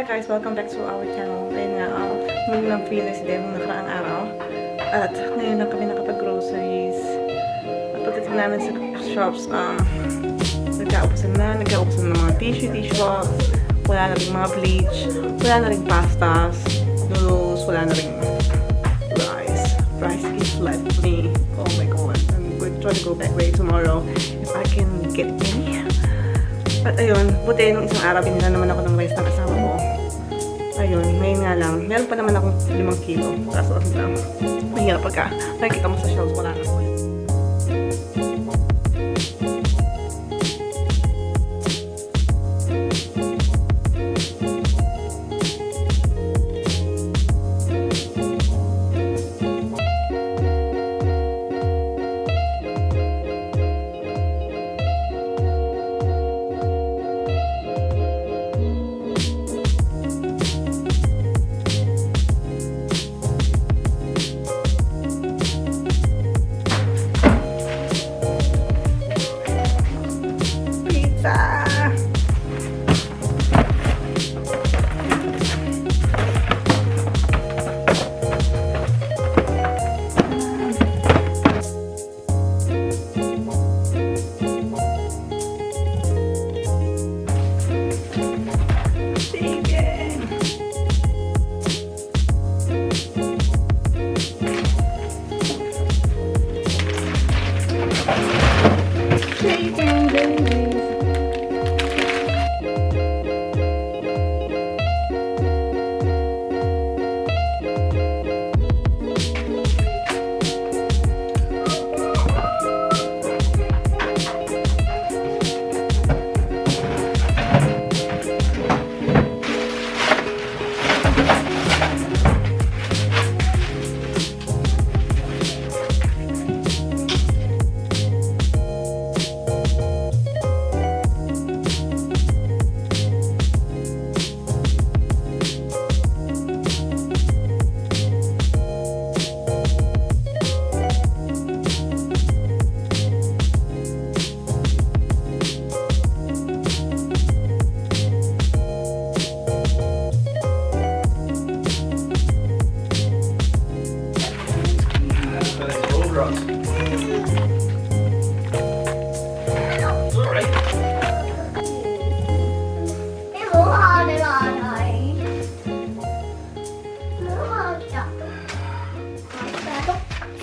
guys, welcome back to our channel. Ngayon nga, muli ng fitness day nung nakaraang araw. At ngayon lang kami nakapag-groceries. At pagdating namin sa shops, nagkaubusan na ng mga tissue box. Wala na rin mga bleach. Wala na rin pastas, noodles, wala na rin rice. Rice is left me. Oh my god. I'm going to try to go back way tomorrow if I can get any. At ayun, buti nung isang araw, binila naman ako ng rice ng asawa ko. Ayun, ngayon nga lang. Meron pa naman akong 5 kilo. Kaso lang, mahirap pagka nakikita mo sa shelves, wala na ko.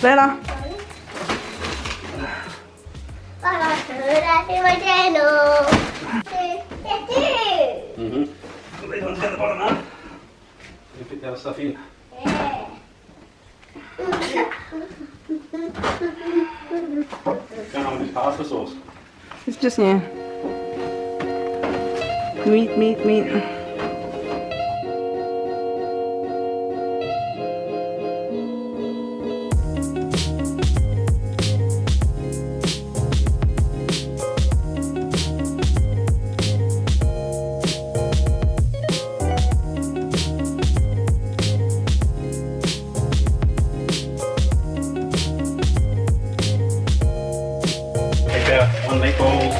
Lela. Everyone's got the bottom up. You put the other stuff in. What's going on with this pasta sauce? It's just yeah. Meat. One meatballs.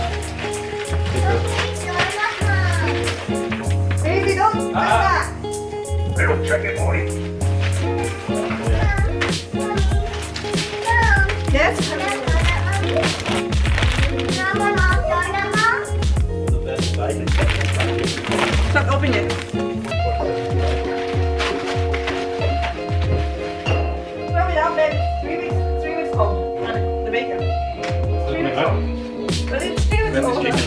Baby, don't that. Little chicken boy. Yes. Stop, open it. Well, we have been 3 weeks old. The bacon. 3 weeks old. But it's 3 weeks old. Chicken.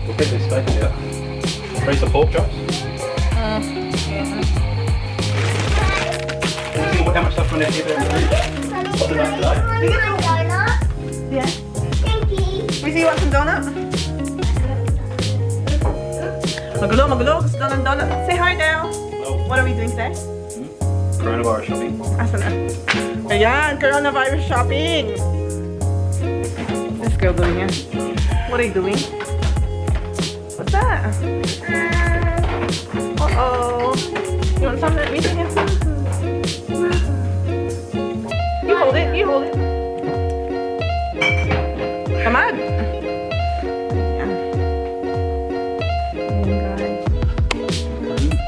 We'll get this steak out. Freeze the pork chops. How much stuff on there? What's enough today? Yeah. Wizzy, you want some donut? Magulo, gusto ng donut. Say hi now. Hello. What are we doing today? Coronavirus shopping. Asan na? Ayan, coronavirus shopping. What's this girl doing here? What are you doing? What's that? Uh-oh. You want something? Let me see here. You hold it. Come on. Yeah. Ayan, guys.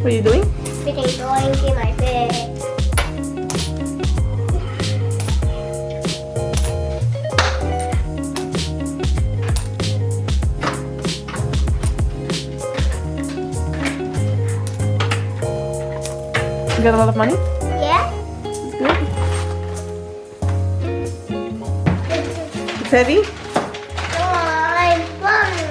What are you doing? Putting drawing in my bed. You got a lot of money? Yeah? That's good. It's heavy? Oh, fun.